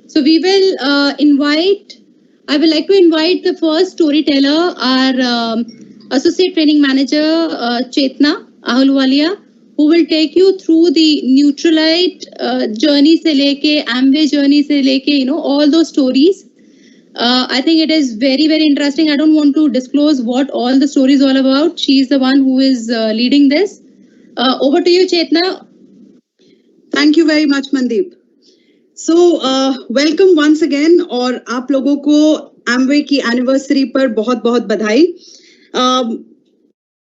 So we will I would like to invite the first storyteller, our Associate Training Manager, Chetna Ahluwalia, who will take you through the Neutralite journey se leke, Amway journey se leke, all those stories. I think it is very, very interesting. I don't want to disclose what all the story is all about. She is the one who is leading this. Over to you, Chetna. Thank you very much, Mandeep. So, welcome once again और आप लोगों को Amway की anniversary पर बहुत बहुत बधाई।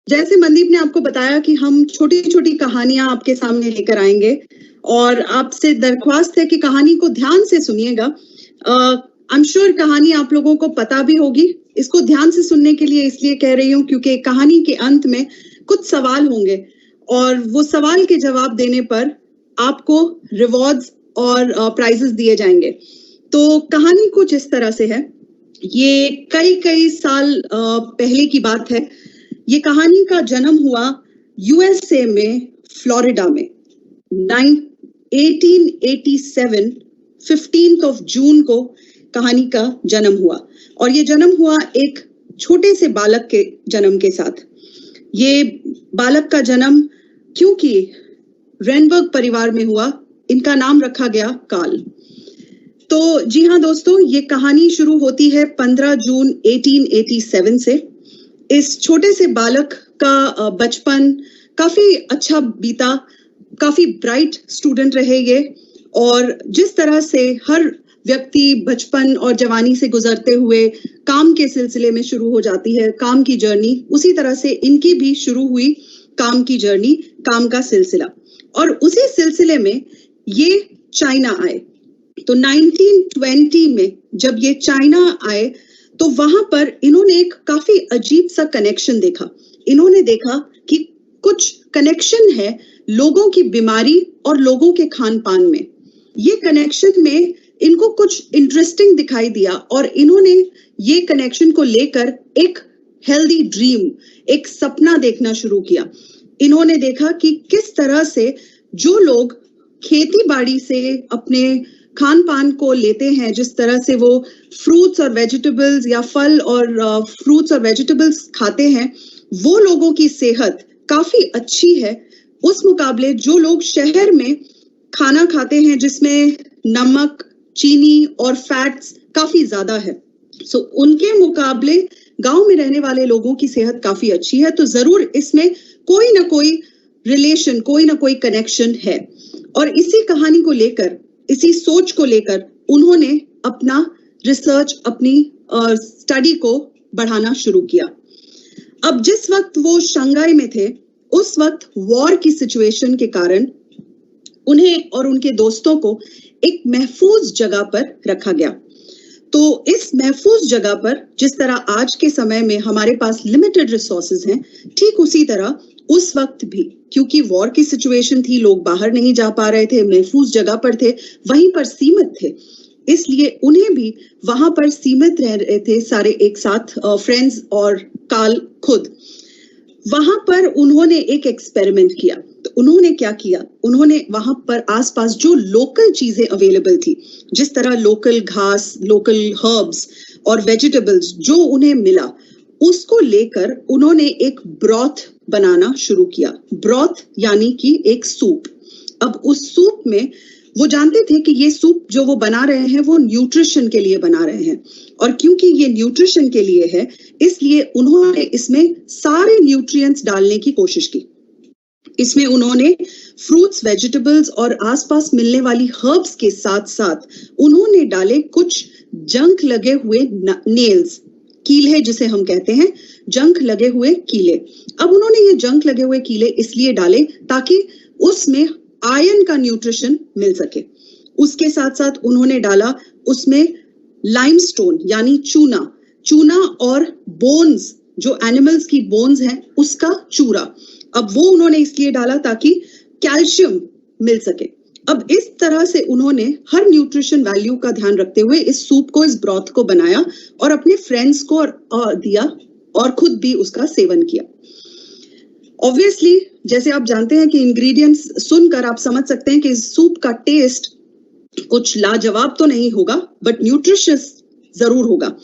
जैसे मनदीप ने आपको बताया कि हम छोटी छोटी कहानियां आपके सामने लेकर आएंगे और आपसे दरख्वास्त है कि कहानी को ध्यान से सुनिएगा। आई एम श्योर कहानी आप लोगों को पता भी होगी। इसको ध्यान से सुनने के लिए इसलिए कह रही हूँ क्योंकि कहानी के अंत में कुछ सवाल होंगे और वो सवाल के जवाब देने पर आपको रिवॉर्ड्स और प्राइजेस दिए जाएंगे। तो कहानी कुछ इस तरह से है। ये कई साल पहले की बात है। ये कहानी का जन्म हुआ यूएसए में, फ्लोरिडा में 1887 15 जून को कहानी का जन्म हुआ और ये जन्म हुआ एक छोटे से बालक के जन्म के साथ। ये बालक का जन्म क्योंकि रेनबर्ग परिवार में हुआ, इनका नाम रखा गया कार्ल। तो जी हाँ दोस्तों, ये कहानी शुरू होती है 15 जून 1887 से। इस छोटे से बालक का बचपन काफी अच्छा बीता, काफी ब्राइट स्टूडेंट रहे ये, और जिस तरह से हर व्यक्ति बचपन और जवानी से गुजरते हुए काम के सिलसिले में शुरू हो जाती है, काम की जर्नी, उसी तरह से इनकी भी शुरू हुई काम की जर्नी, काम का सिलसिला। और उसी सिलसिले में ये चाइना आए। तो 1920 में जब ये चाइना आए तो वहां पर इन्होंने एक काफी अजीब सा कनेक्शन देखा। इन्होंने देखा कि कुछ कनेक्शन है लोगों की बीमारी और लोगों के खान पान में। ये कनेक्शन में इनको कुछ इंटरेस्टिंग दिखाई दिया और इन्होंने ये कनेक्शन को लेकर एक हेल्दी ड्रीम, एक सपना देखना शुरू किया। इन्होंने देखा कि किस तरह से जो लोग खेती बाड़ी से अपने खान पान को लेते हैं, जिस तरह से वो फ्रूट्स और वेजिटेबल्स या फल और फ्रूट्स और वेजिटेबल्स खाते हैं, वो लोगों की सेहत काफी अच्छी है उस मुकाबले जो लोग शहर में खाना खाते हैं जिसमें नमक, चीनी और फैट्स काफी ज्यादा है। सो उनके मुकाबले गांव में रहने वाले लोगों की सेहत काफी अच्छी है। तो जरूर इसमें कोई ना कोई रिलेशन, कोई ना कोई कनेक्शन है। और इसी कहानी को लेकर, इसी सोच को लेकर उन्होंने अपना रिसर्च, अपनी स्टडी को बढ़ाना शुरू किया। अब जिस वक्त वो शंघाई में थे, उस वक्त वॉर की सिचुएशन के कारण उन्हें और उनके दोस्तों को एक महफूज जगह पर रखा गया। तो इस महफूज जगह पर, जिस तरह आज के समय में हमारे पास लिमिटेड रिसोर्सेज हैं, ठीक उसी तरह उस वक्त भी, क्योंकि वॉर की सिचुएशन थी, लोग बाहर नहीं जा पा रहे थे, महफूज जगह पर थे, वहीं पर सीमित थे, इसलिए उन्हें भी वहां पर सीमित रह रहे थे सारे एक साथ, फ्रेंड्स और कार्ल खुद। वहां पर उन्होंने एक एक्सपेरिमेंट किया। तो उन्होंने क्या किया, उन्होंने वहां पर आसपास जो लोकल चीजें अवेलेबल थी, जिस तरह लोकल घास, लोकल हर्ब्स और वेजिटेबल्स जो उन्हें मिला, उसको लेकर उन्होंने एक ब्रॉथ बनाना शुरू किया। ब्रॉथ यानी कि एक सूप। अब उस सूप में वो जानते थे कि ये सूप जो वो बना रहे हैं वो न्यूट्रिशन के लिए बना रहे हैं, और क्योंकि ये न्यूट्रिशन के लिए है, इसलिए उन्होंने इसमें सारे न्यूट्रिएंट्स डालने की कोशिश की। इसमें उन्होंने फ्रूट्स, वेजिटेबल्स और आसपास मिलने वाली हर्ब्स के साथ साथ उन्होंने डाले कुछ जंक लगे हुए नेल्स, कीले जिसे हम कहते हैं, जंक लगे हुए कीले। अब उन्होंने ये जंक लगे हुए कीले इसलिए डाले ताकि उसमें आयरन का न्यूट्रिशन मिल सके। उसके साथ साथ उन्होंने डाला उसमें लाइमस्टोन यानी चूना और बोन्स, जो एनिमल्स की बोन्स हैं, उसका चूरा। अब वो उन्होंने इसलिए डाला ताकि कैल्शियम मिल सके। अब इस तरह से उन्होंने हर न्यूट्रिशन वैल्यू का ध्यान रखते हुए इस सूप को, इस ब्रॉथ को बनाया और अपने फ्रेंड्स को दिया और खुद भी उसका सेवन किया। ऑब्वियसली जैसे आप जानते हैं कि इंग्रेडिएंट्स सुनकर आप समझ सकते हैं कि इस सूप का टेस्ट कुछ लाजवाब तो नहीं होगा बट न्यूट्रिशियस जरूर होगा।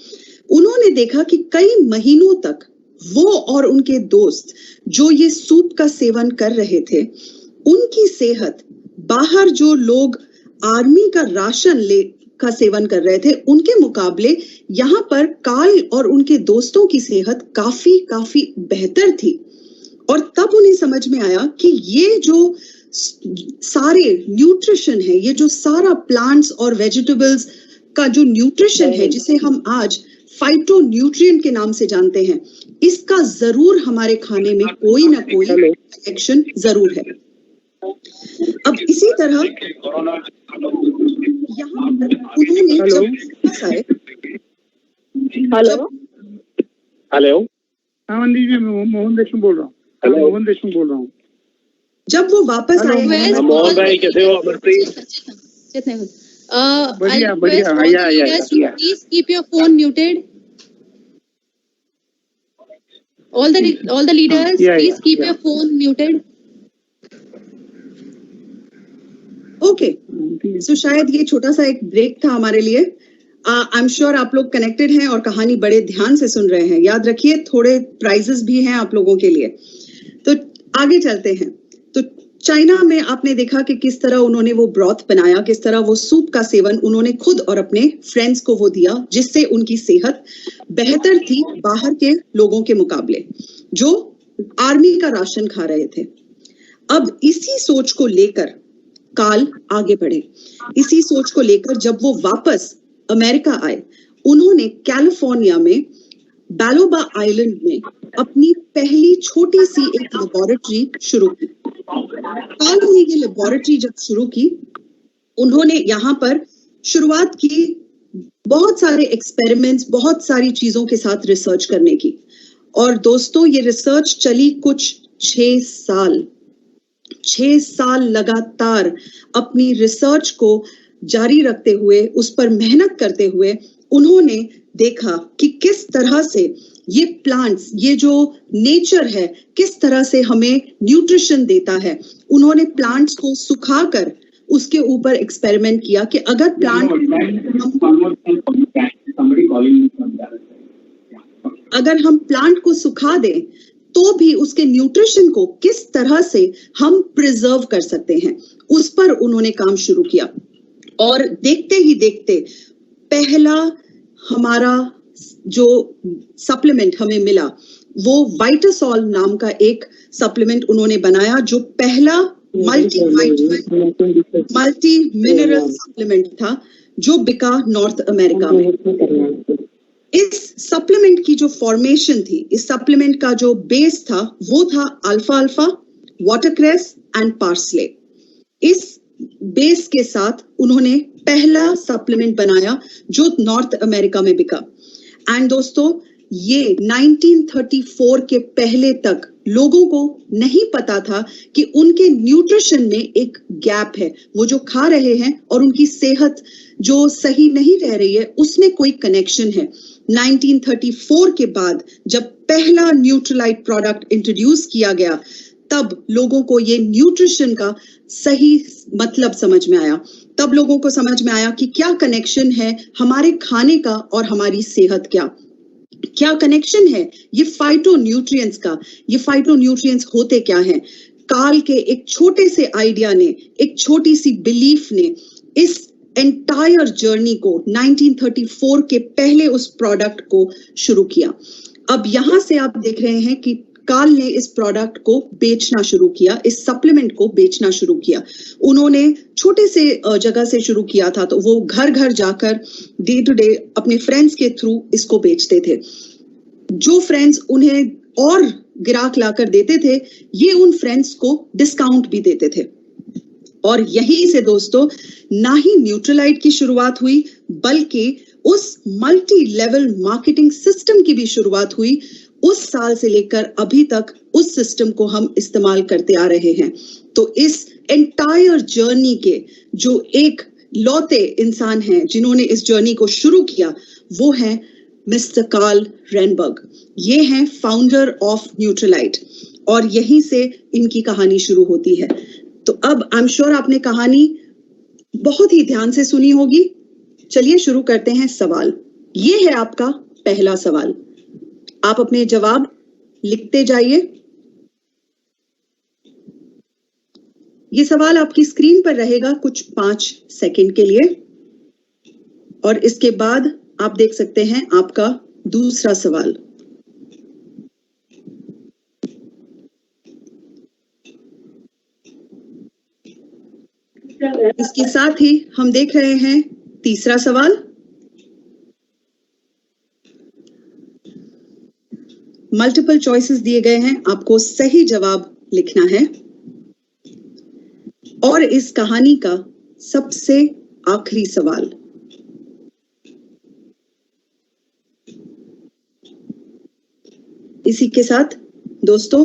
उन्होंने देखा कि कई महीनों तक वो और उनके दोस्त जो ये सूप का सेवन कर रहे थे, उनकी सेहत बाहर जो लोग आर्मी का राशन का सेवन कर रहे थे उनके मुकाबले यहाँ पर कार्ल और उनके दोस्तों की सेहत काफी बेहतर थी। और तब उन्हें समझ में आया कि ये जो सारे न्यूट्रिशन है, ये जो सारा प्लांट्स और वेजिटेबल्स का जो न्यूट्रिशन है जिसे हम आज फाइटो न्यूट्रिएंट के नाम से जानते हैं, इसका जरूर हमारे खाने में कोई ना कोई कनेक्शन जरूर है। अब इसी तरह यहाँ उन्होंने जब आए, हेलो हाँ मंदी जी, मैं मोहन देशमुख बोल रहा हूँ। मोहन देशमुख बोल रहा हूँ। जब वो वापस आए, मोहन भाई कैसे हो? बढ़िया बढ़िया। Please keep your phone muted. All the leaders, please keep your phone muted. Okay, so शायद ये छोटा सा एक ब्रेक था हमारे लिए। आई एम श्योर आप लोग कनेक्टेड हैं और कहानी बड़े ध्यान से सुन रहे हैं। याद रखिए थोड़े प्राइजेस भी हैं आप लोगों के लिए। तो आगे चलते हैं। तो चाइना में आपने देखा कि किस तरह उन्होंने वो ब्रॉथ बनाया, किस तरह वो सूप का सेवन उन्होंने खुद और अपने फ्रेंड्स को वो दिया, जिससे उनकी सेहत बेहतर थी बाहर के लोगों के मुकाबले जो आर्मी का राशन खा रहे थे। अब इसी सोच को लेकर कार्ल आगे बढ़े। इसी सोच को लेकर जब वो वापस अमेरिका आए, उन्होंने कैलिफोर्निया में बालोबा आइलैंड में अपनी पहली छोटी सी एक लेबोरेटरी शुरू की। कार्ल ने ये लेबोरेटरी जब शुरू की, उन्होंने यहाँ पर शुरुआत की बहुत सारे एक्सपेरिमेंट्स, बहुत सारी चीजों के साथ रिसर्च करने की। और दोस्तों ये रिसर्च चली कुछ 6 साल लगातार अपनी रिसर्च को जारी रखते हुए, उस पर मेहनत करते हुए उन्होंने देखा कि किस तरह से ये प्लांट्स, ये जो नेचर है, किस तरह से हमें न्यूट्रिशन देता है। उन्होंने प्लांट्स को सुखाकर उसके ऊपर एक्सपेरिमेंट किया कि अगर हम प्लांट को सुखा दें तो भी उसके न्यूट्रिशन को किस तरह से हम प्रिजर्व कर सकते हैं, उस पर उन्होंने काम शुरू किया। और देखते ही देखते पहला हमारा जो सप्लीमेंट हमें मिला वो वाइटासॉल नाम का एक सप्लीमेंट उन्होंने बनाया, जो पहला मल्टी मिनरल सप्लीमेंट था जो बिका नॉर्थ अमेरिका में। इस सप्लीमेंट की जो फॉर्मेशन थी, इस सप्लीमेंट का जो बेस था वो था अल्फा अल्फा, वाटरक्रेस एंड पार्सले। इस बेस के साथ उन्होंने पहला सप्लीमेंट बनाया जो नॉर्थ अमेरिका में बिका। एंड दोस्तों ये 1934 के पहले तक लोगों को नहीं पता था कि उनके न्यूट्रिशन में एक गैप है, वो जो खा रहे हैं और उनकी सेहत जो सही नहीं रह रही है उसमें कोई कनेक्शन है। 1934 के बाद जब पहला न्यूट्रलाइट प्रोडक्ट इंट्रोड्यूस किया गया, तब लोगों को ये न्यूट्रिशन का सही मतलब समझ में आया। तब लोगों को समझ में आया कि क्या कनेक्शन है हमारे खाने का और हमारी सेहत क्या कनेक्शन है ये फाइटो न्यूट्रिएंट्स का। ये फाइटो न्यूट्रिएंट्स होते क्या हैं? कार्ल के एक छोटे से आइडिया ने, एक छोटी सी बिलीफ ने इस एंटायर जर्नी को 1934 के पहले उस प्रोडक्ट को शुरू किया। अब यहां से आप देख रहे हैं कि कार्ल ने इस प्रोडक्ट को बेचना शुरू किया, इस सप्लीमेंट को बेचना शुरू किया। उन्होंने छोटे से जगह से शुरू किया था, तो वो घर घर जाकर डे टू डे अपने फ्रेंड्स के थ्रू इसको बेचते थे। जो फ्रेंड्स उन्हें और ग्राहक लाकर देते थे, ये उन फ्रेंड्स को डिस्काउंट भी देते थे। और यहीं से दोस्तों ना ही न्यूट्रलाइट की शुरुआत हुई, बल्कि उस मल्टी लेवल मार्केटिंग सिस्टम की भी शुरुआत हुई। उस साल से लेकर अभी तक उस सिस्टम को हम इस्तेमाल करते आ रहे हैं। तो इस एंटायर जर्नी के जो एक लौते इंसान हैं जिन्होंने इस जर्नी को शुरू किया, वो है मिस्टर कार्ल रेनबर्ग। ये हैं फाउंडर ऑफ न्यूट्रलाइट और यहीं से इनकी कहानी शुरू होती है। तो अब आई एम श्योर आपने कहानी बहुत ही ध्यान से सुनी होगी। चलिए शुरू करते हैं सवाल। ये है आपका पहला सवाल। आप अपने जवाब लिखते जाइए। ये सवाल आपकी स्क्रीन पर रहेगा कुछ 5 सेकंड के लिए और इसके बाद आप देख सकते हैं आपका दूसरा सवाल। इसके साथ ही हम देख रहे हैं तीसरा सवाल। मल्टीपल चॉइसेस दिए गए हैं, आपको सही जवाब लिखना है। और इस कहानी का सबसे आखिरी सवाल। इसी के साथ दोस्तों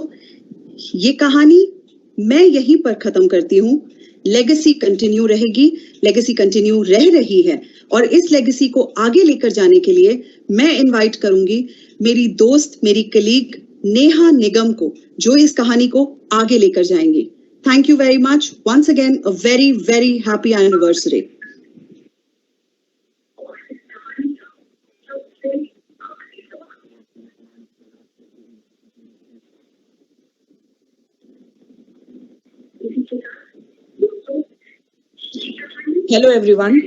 ये कहानी मैं यहीं पर खत्म करती हूं। लेगेसी कंटिन्यू रहेगी, लेगेसी कंटिन्यू रह रही है और इस लेगेसी को आगे लेकर जाने के लिए मैं इनवाइट करूंगी मेरी दोस्त, मेरी कलीग नेहा निगम को, जो इस कहानी को आगे लेकर जाएंगी। Thank you very much. Once again a very very happy anniversary. Hello everyone.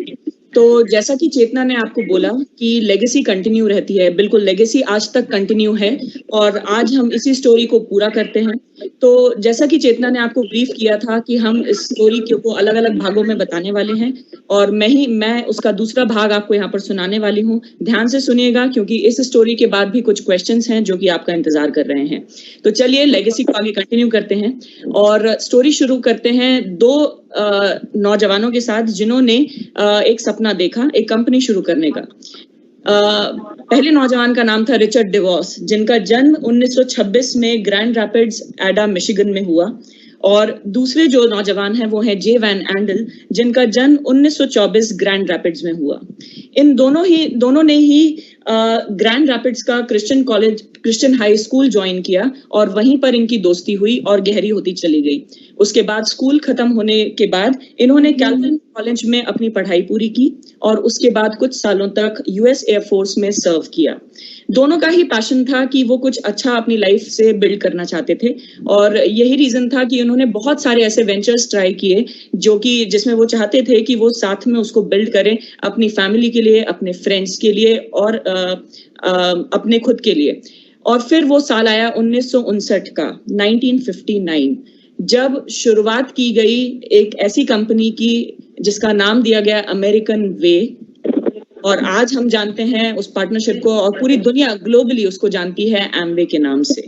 तो जैसा कि चेतना ने आपको बोला कि लेगेसी कंटिन्यू रहती है, बिल्कुल लेगेसी आज तक कंटिन्यू है और आज हम इसी स्टोरी को पूरा करते हैं। तो जैसा कि चेतना ने आपको ब्रीफ किया था कि हम इस स्टोरी को अलग अलग भागों में बताने वाले हैं और मैं उसका दूसरा भाग आपको यहाँ पर सुनाने वाली हूँ। ध्यान से सुनिएगा क्योंकि इस स्टोरी के बाद भी कुछ क्वेश्चंस हैं जो कि आपका इंतजार कर रहे हैं। तो चलिए लेगेसी को आगे कंटिन्यू करते हैं और स्टोरी शुरू करते हैं 2 नौजवानों के साथ जिन्होंने एक सपना देखा एक कंपनी शुरू करने का। पहले नौजवान का नाम था रिचर्ड डिवॉस, जिनका जन्म 1926 में ग्रैंड रैपिड्स एडा मिशिगन में हुआ और दूसरे जो नौजवान हैं वो हैं जे वैन एंडल, जिनका जन्म 1924 ग्रैंड रैपिड्स में हुआ। इन दोनों ने ही ग्रैंड रैपिड्स का क्रिश्चियन हाई स्कूल ज्वाइन किया और वहीं पर इनकी दोस्ती हुई और गहरी होती चली गई। उसके बाद स्कूल खत्म होने के बाद इन्होंने कैल्विन कॉलेज में अपनी पढ़ाई पूरी की और उसके बाद कुछ सालों तक यूएस एयरफोर्स में सर्व किया। दोनों का ही पैशन था कि वो कुछ अच्छा अपनी लाइफ से बिल्ड करना चाहते थे और यही रीजन था कि उन्होंने बहुत सारे ऐसे वेंचर्स ट्राई किए जो कि जिसमें वो चाहते थे कि वो साथ में उसको बिल्ड करें अपनी फैमिली के लिए, अपने फ्रेंड्स के लिए और अपने खुद के लिए। और फिर वो साल आया 1959 का 1959, जब शुरुआत की गई एक ऐसी कंपनी की जिसका नाम दिया गया अमेरिकन वे। और आज हम जानते हैं उस पार्टनरशिप को और पूरी दुनिया ग्लोबली उसको जानती है एमवे के नाम से।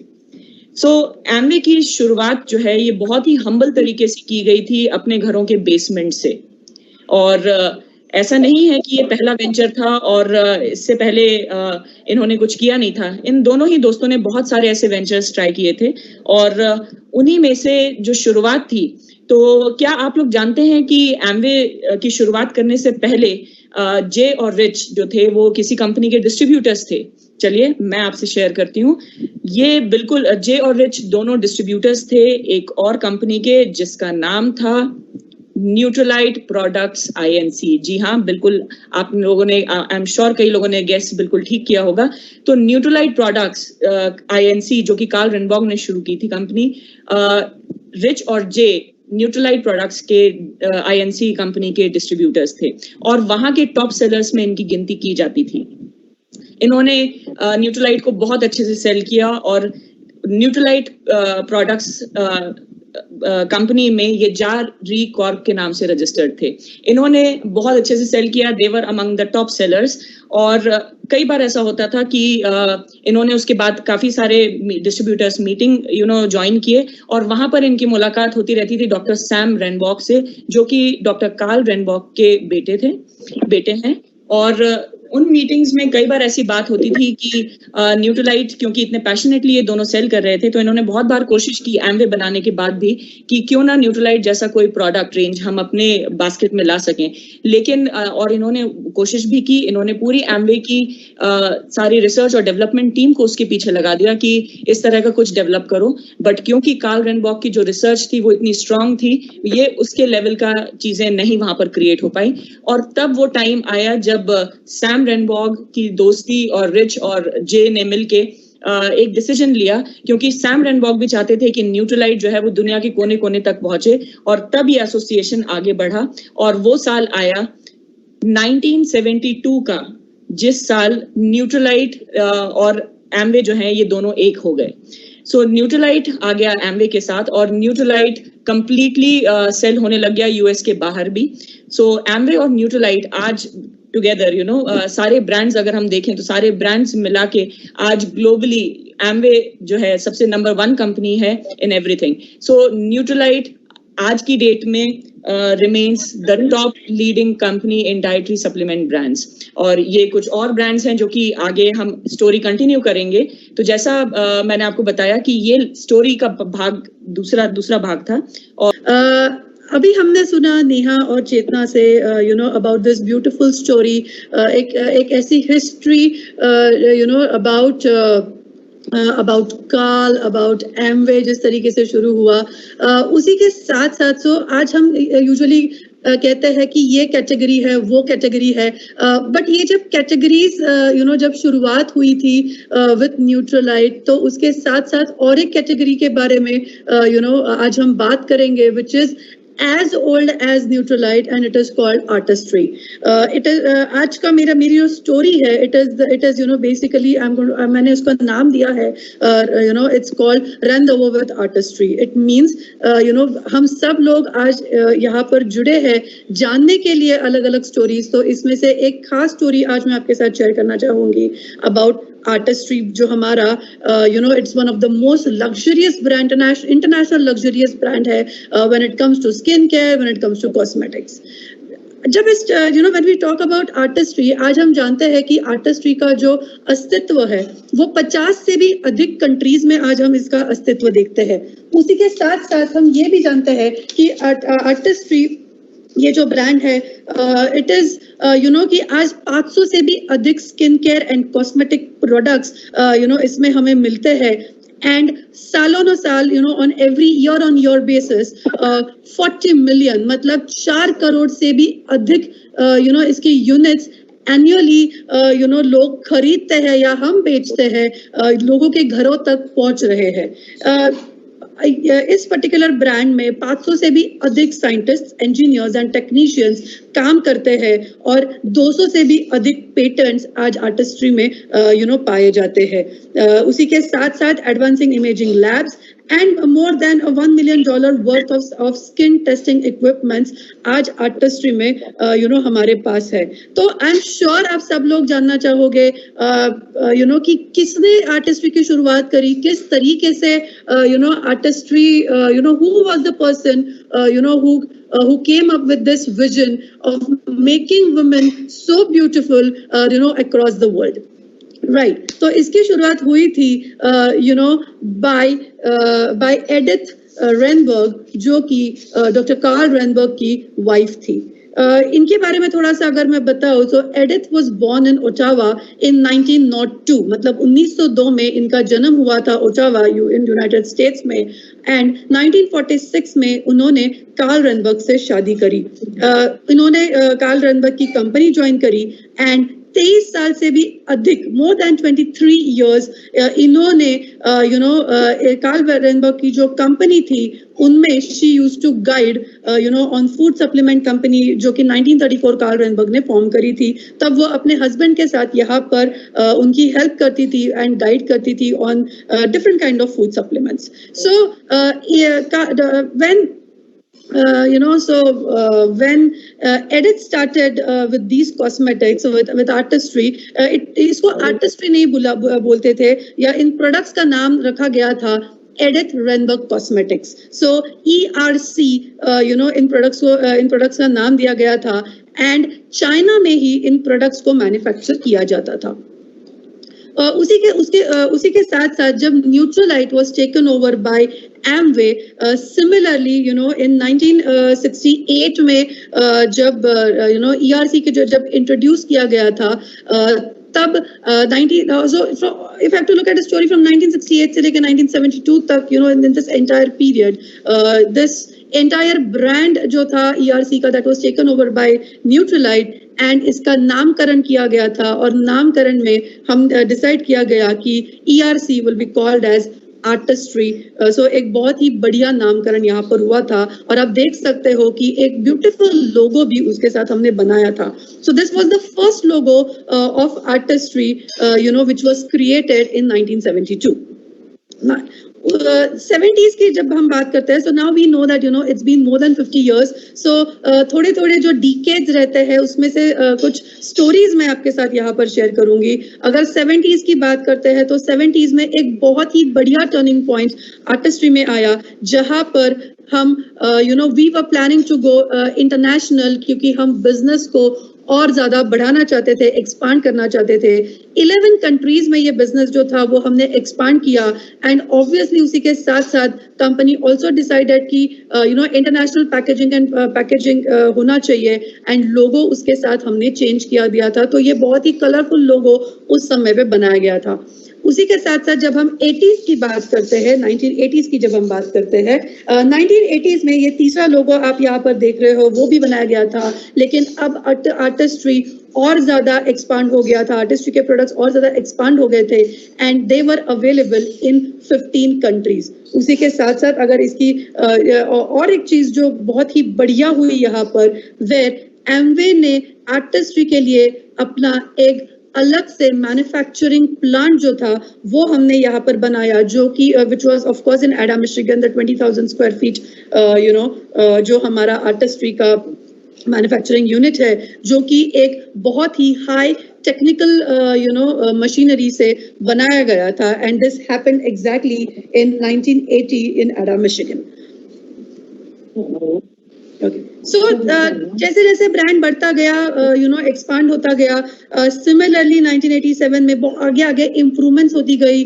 एमवे की शुरुआत जो है ये बहुत ही हम्बल तरीके से की गई थी अपने घरों के बेसमेंट से। और ऐसा नहीं है कि ये पहला वेंचर था और इससे पहले इन्होंने कुछ किया नहीं था। इन दोनों ही दोस्तों ने बहुत सारे ऐसे वेंचर्स ट्राई किए थे और उन्हीं में से जो शुरुआत थी, तो क्या आप लोग जानते हैं कि एमवे की शुरुआत करने से पहले जे और रिच जो थे वो किसी कंपनी के डिस्ट्रीब्यूटर्स थे? चलिए मैं आपसे शेयर करती हूँ। ये बिल्कुल जे और रिच दोनों डिस्ट्रीब्यूटर्स थे एक और कंपनी के जिसका नाम था न्यूट्रलाइट प्रोडक्ट्स INC। जी हाँ, बिल्कुल आप लोगों ने, आई एम श्योर कई लोगों ने गेस बिल्कुल ठीक किया होगा। तो न्यूट्रलाइट प्रोडक्ट्स INC जो कि कार्ल रेनबॉग ने शुरू की थी कंपनी, रिच और जे न्यूट्रलाइट प्रोडक्ट्स के INC कंपनी के डिस्ट्रीब्यूटर्स थे और वहां के टॉप सेलर्स में इनकी गिनती की जाती थी। इन्होंने न्यूट्रलाइट को बहुत अच्छे से सेल किया और न्यूट्रलाइट प्रोडक्ट्स कंपनी में ये जार री कॉर्प के नाम से रजिस्टर्ड थे। इन्होंने बहुत अच्छे से सेल किया, देवर अमंग द टॉप सेलर्स। और कई बार ऐसा होता था कि इन्होंने उसके बाद काफी सारे डिस्ट्रीब्यूटर्स मीटिंग ज्वाइन किए और वहां पर इनकी मुलाकात होती रहती थी डॉक्टर सैम रेनबॉग से, जो कि डॉक्टर कार्ल रेनबॉग के बेटे हैं। और उन मीटिंग्स में कई बार ऐसी बात होती थी कि न्यूट्रलाइट क्योंकि इतने पैशनेटली ये दोनों सेल कर रहे थे, तो इन्होंने बहुत बार कोशिश की एमवे बनाने के बाद भी कि क्यों ना न्यूट्रलाइट जैसा कोई प्रोडक्ट रेंज हम अपने बास्केट में ला सकें। लेकिन और इन्होंने कोशिश भी की, इन्होंने पूरी एमवे की सारी रिसर्च और डेवलपमेंट टीम को उसके पीछे लगा दिया कि इस तरह का कुछ डेवलप करो, बट क्योंकि कार्ल रेनबॉग की जो रिसर्च थी वो इतनी स्ट्रांग थी, ये उसके लेवल का चीजें नहीं वहां पर क्रिएट हो पाई। और तब वो टाइम आया जब सैम रेनबॉग की दोस्ती और रिच और जे ने मिलके एक डिसीजन लिया, क्योंकि सैम रेनबॉग भी चाहते थे कि न्यूट्रलाइट जो है वो दुनिया के कोने कोने तक पहुंचे, और तब ये एसोसिएशन आगे बढ़ा। और वो साल आया 1972 का, जिस साल न्यूट्रलाइट और एमवे जो है ये दोनों एक हो गए। सो न्यूट्रलाइट आ गया एमवे के साथ, और न्यूट्रलाइट कंप्लीटली सेल होने लग गया यूएस के बाहर भी। सो एमवे और न्यूट्रलाइट आज टुगेदर सारे ब्रांड्स अगर हम देखें तो सारे ब्रांड्स मिला के आज ग्लोबली एमवे जो है सबसे नंबर 1 कंपनी है इन एवरीथिंग। सो न्यूट्रलाइट आज की डेट में remains the top leading company in dietary supplement brands. और ये कुछ और ब्रांड्स हैं जो कि आगे हम स्टोरी कंटिन्यू करेंगे। तो जैसा मैंने आपको बताया कि ये स्टोरी का भाग दूसरा भाग था। और अभी हमने सुना नेहा और चेतना say about this beautiful story, एक ऐसी history about Carl, about Amway जिस तरीके से शुरू हुआ, उसी के साथ साथ आज हम यूजुअली कहते हैं कि ये कैटेगरी है, वो कैटेगरी है, बट ये जब कैटेगरीज जब शुरुआत हुई थी विथ न्यूट्रलाइट, तो उसके साथ साथ और एक कैटेगरी के बारे में आज हम बात करेंगे, which is as old as Neutralite, and it is called artistry. It is आज का मेरी जो स्टोरी है, it is basically मैंने उसका नाम दिया है it's called Run the War with Artistry. It means हम सब लोग आज यहाँ पर जुड़े हैं जानने के लिए अलग अलग स्टोरीज। तो इसमें से एक खास स्टोरी आज मैं आपके साथ शेयर करना चाहूंगी अबाउट आर्टिस्ट्री, जो हमारा it's one of the most luxurious brand, international luxurious brand है when it comes to skin care, when it comes to cosmetics. जब इस when we talk about artistry, आज हम जानते हैं कि आर्टिस्ट्री का जो अस्तित्व है वो 50 से भी अधिक कंट्रीज में आज हम इसका अस्तित्व देखते हैं। उसी के साथ साथ हम ये भी जानते हैं कि आर्टिस्ट्री ये जो ब्रांड है इट इज कि आज 500 से भी अधिक skin care and cosmetic products इसमें हमें मिलते हैं। एंड सालों साल on every year basis 40 million मतलब 4 करोड़ से भी अधिक इसकी यूनिट्स एनुअली लोग खरीदते हैं या हम बेचते हैं, लोगों के घरों तक पहुंच रहे हैं। इस पर्टिकुलर ब्रांड में 500 से भी अधिक साइंटिस्ट, इंजीनियर्स एंड टेक्नीशियंस काम करते हैं, और 200 से भी अधिक पेटेंट्स आज आर्टिस्ट्री में पाए जाते हैं। उसी के साथ साथ advancing imaging labs and more than $1 million worth of skin testing equipments आज आर्टिस्ट्री में हमारे पास है। तो आई एम श्योर आप सब लोग जानना चाहोगे कि किसने आर्टिस्ट्री की शुरुआत करी, किस तरीके से artistry who was the person who came up with this vision of making women so beautiful across the world. Right तो इसकी शुरुआत हुई थी बाय एडिथ रेनबर्ग, जो कि डॉक्टर कार्ल रेनबर्ग की वाइफ थी। इनके बारे में थोड़ा सा अगर मैं बताऊं तो Edith was born in Ottawa in 1902, मतलब 1902 में इनका जन्म हुआ था ओटावा इन यूनाइटेड स्टेट्स में। एंड 1946 में उन्होंने कार्ल रेनबर्ग से शादी करी। इन्होंने कार्ल रेनबर्ग की कंपनी ज्वाइन करी एंड 23 साल से भी अधिक, मोर देन 23 इयर्स, इन्होंने कार्ल रेनबर्ग की जो कंपनी थी उनमें she used to guide on food supplement company, जो कि 1934 कार्ल रेनबर्ग ने फॉर्म करी थी। तब वो अपने हस्बैंड के साथ यहाँ पर उनकी हेल्प करती थी एंड गाइड करती थी on different kind of food supplements. So when Edith started with these cosmetics, with artistry, इसको artistry नहीं बोलते थे, या इन प्रोडक्ट्स का नाम रखा गया था Edith Renberg Cosmetics. So ERC, इन प्रोडक्ट्स का नाम दिया गया था। एंड चाइना में ही इन प्रोडक्ट्स को मैन्युफैक्चर किया जाता था। उसी के साथ साथ जब Nutrilite was taken over by Amway, similarly you know इन 1968 में जब यू नो ईआरसी के जब इंट्रोड्यूस किया गया था, तब if I have to look at a story from 1968 से लेकर 1972 तक, you know, in this entire period, this entire brand जो था ERC का, that was taken over by Nutralite, and इसका नामकरण किया गया था, और नामकरण में हम डिसाइड किया गया कि ERC will be called as artistry. So एक बहुत ही बढ़िया नामकरण यहाँ पर हुआ था, और आप देख सकते हो कि एक ब्यूटीफुल लोगो भी उसके साथ हमने बनाया था। So this was the first logo of artistry you know which was created in 1972। 70s की जब हम बात करते हैं, so now we know that you know it's been more than 50 years. So थोड़े थोड़े जो डिकेड्स रहते हैं उसमें से कुछ स्टोरीज मैं आपके साथ यहाँ पर शेयर करूंगी। अगर 70s की बात करते हैं तो 70s में एक बहुत ही बढ़िया टर्निंग पॉइंट आर्टिस्ट्री में आया, जहां पर हम you know we were planning to go international, क्योंकि हम बिजनेस को और ज्यादा बढ़ाना चाहते थे, एक्सपांड करना चाहते थे। 11 कंट्रीज में ये बिजनेस जो था वो हमने एक्सपांड किया, एंड ऑब्वियसली उसी के साथ साथ कंपनी आल्सो डिसाइडेड कि यू नो इंटरनेशनल पैकेजिंग होना चाहिए, एंड लोगो उसके साथ हमने चेंज किया दिया था। तो ये बहुत ही कलरफुल लोगो उस समय पे बनाया गया था। उसी के साथ साथ जब हम 80s की बात करते हैं, 1980s की जब हम बात करते हैं, 1980s में ये तीसरा लोगो आप यहाँ पर देख रहे हो वो भी बनाया गया था, लेकिन अब आर्टिस्ट्री और ज्यादा एक्सपांड हो गया था, आर्टिस्ट्री के प्रोडक्ट्स और ज्यादा एक्सपांड हो गए थे, and they were available in 15 countries. उसी के साथ साथ अगर इसकी और एक चीज जो बहुत ही बढ़िया हुई यहाँ पर, वेयर एमवे ने आर्टिस्ट्री के लिए अपना एक अलग से मैन्युफैक्चरिंग प्लांट जो था वो हमने यहाँ पर बनाया, जो कि which was of course in Ada Michigan, the 20,000 square feet you know जो हमारा आर्टिस्ट्री का मैन्युफैक्चरिंग यूनिट है, जो कि एक बहुत ही high technical you know machinery से बनाया गया था, and this happened exactly in 1980 in Ada Michigan. सो जैसे जैसे ब्रांड बढ़ता गया, यू नो एक्सपांड होता गया, सिमिलरली 1987 में आगे आगे इम्प्रूवमेंट्स होती गई,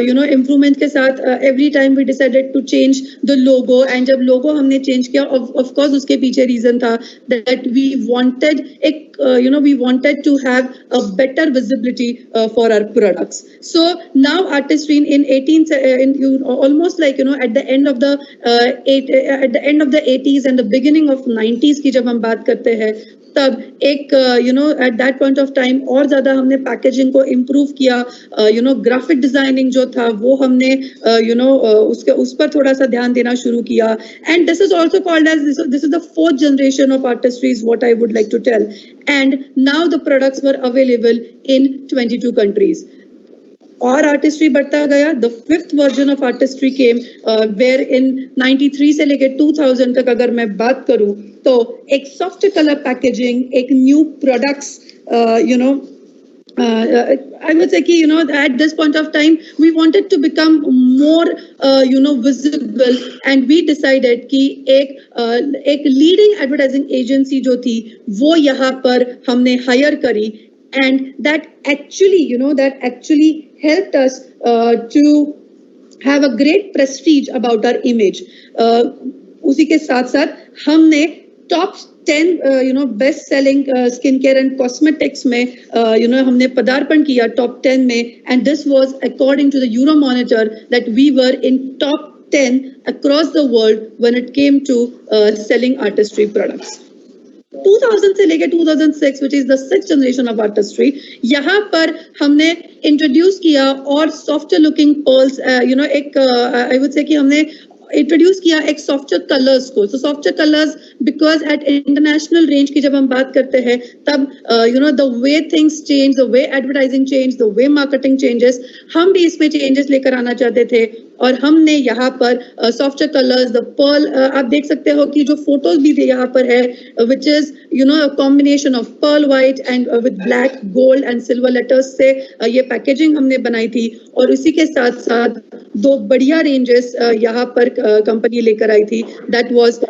यू नो इम्प्रूवमेंट के साथ every time we decided to change the logo, and जब लोगो हमने चेंज किया, ऑफ कोर्स उसके पीछे रीजन था दैट वी वांटेड एक you know we wanted to have a better visibility for our products. So now artistry in 18 almost like you know at the end of the at the end of the 80s and the beginning of 90s की जब हम बात करते हैं, तब एक you know at that point of time और ज्यादा हमने पैकेजिंग को इम्प्रूव किया, यू नो ग्राफिक डिजाइनिंग जो था वो हमने यू नो उस पर थोड़ा सा ध्यान देना शुरू किया, and this is also called as this is the 4th generation of artistry is what I would like to tell, and now the products were available in 22 countries. और आर्टिस्ट्री बढ़ता गया, the 5th version of artistry came where in 93 से लेकर 2000 तक अगर मैं बात करूं तो एक सॉफ्ट कलर पैकेजिंग, एक new products, you know I would say कि you know at this point of time we wanted to become more you know visible, and we decided कि एक leading advertising agency जो थी वो यहाँ पर हमने hire करी, and that actually helped us to have a great prestige about our image. उसी के साथ साथ हमने top 10 you know best selling skin care and cosmetics में you know हमने पदार्पण किया top 10 में, and this was according to the Euromonitor that we were in top 10 across the world when it came to selling artistry products. 2000 से लेकर 2006 which is the 6th generation of artistry, यहाँ पर हमने introduce किया और softer looking pearls, you know एक I would say कि हमने इंट्रोड्यूस किया एक सॉफ्टर कलर्स को। So softer colours because at international range की जब हम बात करते हैं तब you know the way things change, the way advertising change, the way marketing changes, हम भी इसमें चेंजेस लेकर आना चाहते थे, और हमने यहाँ पर सॉफ्टर कलर्स, द पर्ल, आप देख सकते हो कि जो फोटोज भी यहाँ पर है, which is you know combination of pearl white and with black, gold and silver letters से ये पैकेजिंग हमने बनाई थी। और इसी के साथ साथ दो बढ़िया रेंजेस यहाँ पर कंपनी लेकर आई थी, that was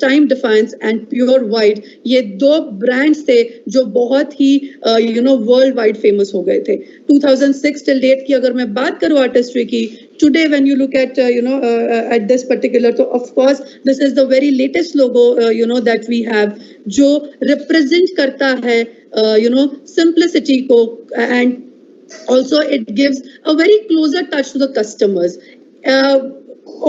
time defiance and pure white. ये दो ब्रांड्स थे जो बहुत ही you know world wide famous हो गए थे। 2006 टिल डेट की अगर मैं बात करूँ आर्टिस्ट्री की, today when you look at at this particular, so of course this is the very latest logo that we have, जो represent करता है simplicity को, and also it gives a very closer touch to the customers.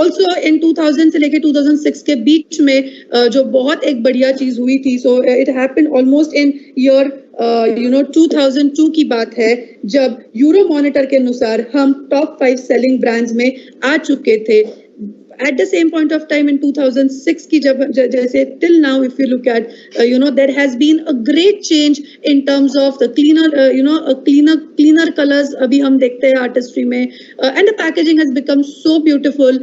Also in 2000 से लेके 2006 के बीच में जो बहुत एक बढ़िया चीज हुई थी, so it happened almost in year 2002 की बात है, जब यूरो मॉनिटर के अनुसार हम टॉप 5 सेलिंग ब्रांड्स में आ चुके थे। At the same point of time in 2006 की जब जैसे till now if you look at there has been a great change in terms of the cleaner colors अभी हम देखते हैं आर्टिस्ट्री में, and the packaging has become so beautiful.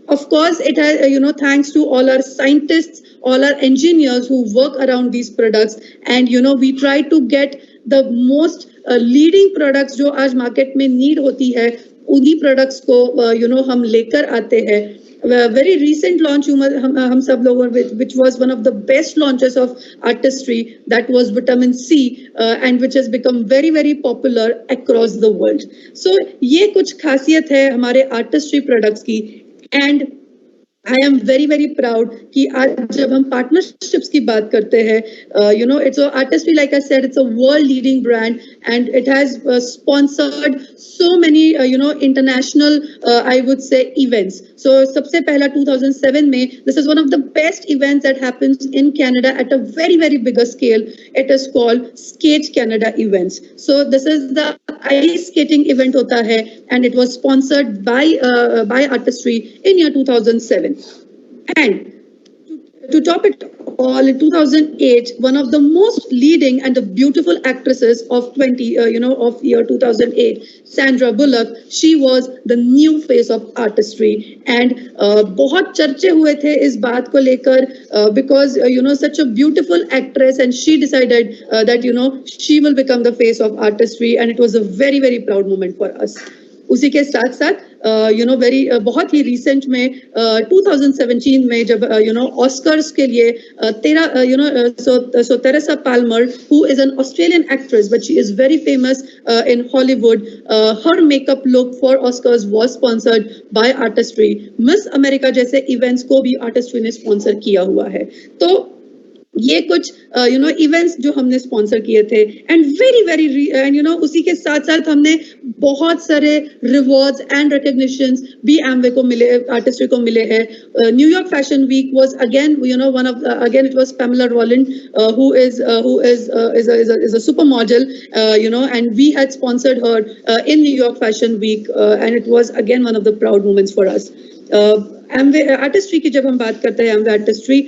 Of course it has thanks to all our scientists, all our engineers who work around these products, and we try to get the most leading products जो आज market में need होती है, उन्हीं products को हम लेकर आते हैं। Very recent launch हम सब लोगों which was one of the best launches of artistry, that was vitamin C, and which has become very very popular across the world. So ये कुछ खासियत है हमारे artistry products की, and I am very very proud कि आज जब हम partnerships की बात करते हैं, it's a artistry, like I said, it's a world leading brand, and it has sponsored so many international I would say events. So सबसे पहला 2007 में, this is one of the best events that happens in Canada at a very very bigger scale. It is called Skate Canada Events. So this is the ice skating event होता है, and it was sponsored by artistry in year 2007. And to top it all, in 2008, one of the most leading and the beautiful actresses of of year 2008, Sandra Bullock, she was the new face of artistry, and बहुत चर्चे हुए थे इस बात को लेकर, because such a beautiful actress, and she decided that she will become the face of artistry, and it was a very very proud moment for us. उसी के साथ साथ बहुत ही रिसेंट में 2017 में जब ऑस्कर्स के लिए Teresa Palmer, who is an Australian actress but she is very famous in Hollywood, her makeup look for Oscars was sponsored by artistry. Miss America जैसे इवेंट्स को भी आर्टिस्ट्री ने स्पॉन्सर किया हुआ है। तो ये कुछ इवेंट्स जो हमने स्पॉन्सर किए थे, एंड वेरी वेरी एंड उसी के साथ साथ हमने बहुत सारे रिवॉर्ड्स एंड रिकॉग्निशंस भी एमवे को मिले, आर्टिस्ट्री को मिले हैं। New York fashion week was again one of again it was Pamela Roland, who is a supermodel, and we had sponsored her in New York Fashion Week, and it was again one of the proud moments for us. Amway Artistry की जब हम बात करते हैं, Amway Artistry,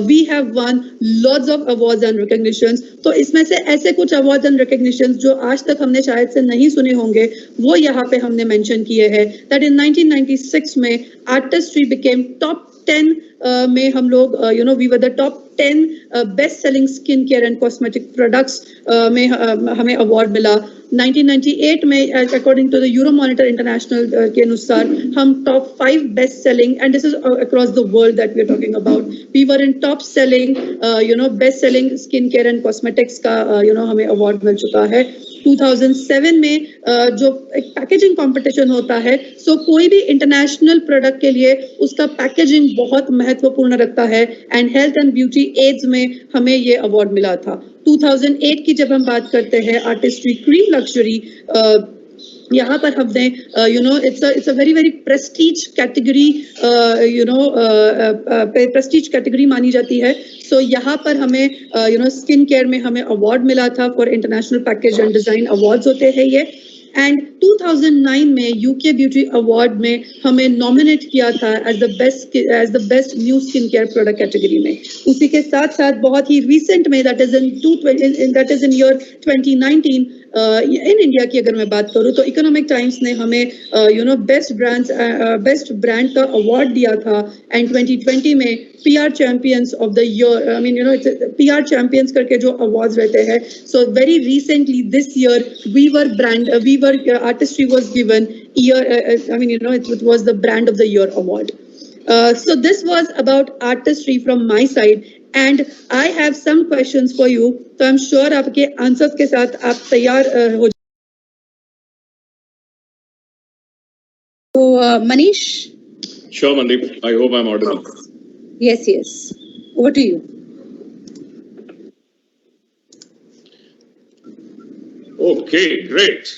we have won lots of awards and recognitions. तो इसमें से ऐसे कुछ अवार्ड्स एंड रिकॉग्निशंस जो आज तक हमने शायद से नहीं सुने होंगे, वो यहाँ पे हमने मेंशन किए हैं। दैट इन 1996 में आर्टिस्ट्री बिकेम टॉप 10 में हम लोग we were the top 10 best selling skin care and cosmetic products में हमें अवार्ड मिला। 1998 में according to the Euromonitor international के अनुसार हम top 5 best selling, and this is across the world that we are talking about, we were in top selling best selling skin care and cosmetics का हमें award मिल चुका है। 2007 में जो एक पैकेजिंग कंपटीशन होता है, सो कोई भी इंटरनेशनल प्रोडक्ट के लिए उसका पैकेजिंग बहुत महत्वपूर्ण रखता है, and health and beauty aids में हमें ये अवार्ड मिला था। 2008 की जब हम बात करते हैं आर्टिस्ट्री क्रीम लग्जरी, यहाँ पर हमने it's a very very Prestige category, Prestige category मानी जाती है। सो यहाँ पर हमें स्किन केयर में हमें अवार्ड मिला था for international package and design awards होते हैं ये। एंड 2009 में यूके ब्यूटी अवार्ड में हमें नॉमिनेट किया था as the best new skin care product category में। उसी के साथ साथ बहुत ही रिसेंट में that is in year 2019 in India की अगर मैं बात करूं तो इकोनॉमिक टाइम्स ने हमें बेस्ट ब्रांड का अवार्ड दिया था। एंड 2020 में PR champions of the year, PR champions करके जो अवार्ड्स रहते हैं, so very recently this year weaver Artistry was given it was the brand of the year award. So this was about artistry from my side and I have some questions for you. So I'm sure आपके answers के साथ आप तैयार हो। So Manish. Sure, Mandeep. I hope I'm audible. Yes. Over to you. Okay, great.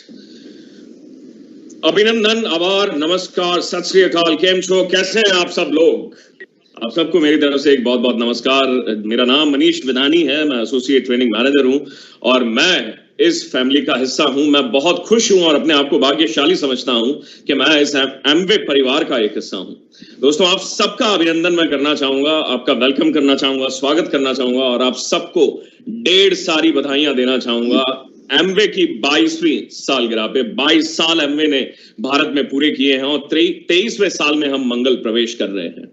अभिनंदन, आभार, नमस्कार, सत श्री अकाल, केम छो, कैसे हैं आप सब लोग? आप सबको मेरी तरफ से एक बहुत बहुत नमस्कार। मेरा नाम मनीष विधानी है, मैं एसोसिएट ट्रेनिंग मैनेजर हूं और मैं इस फैमिली का हिस्सा हूं। मैं बहुत खुश हूं और अपने आप को भाग्यशाली समझता हूं कि मैं इस एमवे परिवार का एक हिस्सा हूं। दोस्तों, आप सबका अभिनंदन मैं करना चाहूंगा, आपका वेलकम करना चाहूंगा, स्वागत करना चाहूंगा और आप सबको ढेर सारी बधाइयां देना चाहूंगा एमवे की 22वीं सालगिरह पे। 22 साल एमवे ने भारत में पूरे किए हैं और 23वें साल में हम मंगल प्रवेश कर रहे हैं।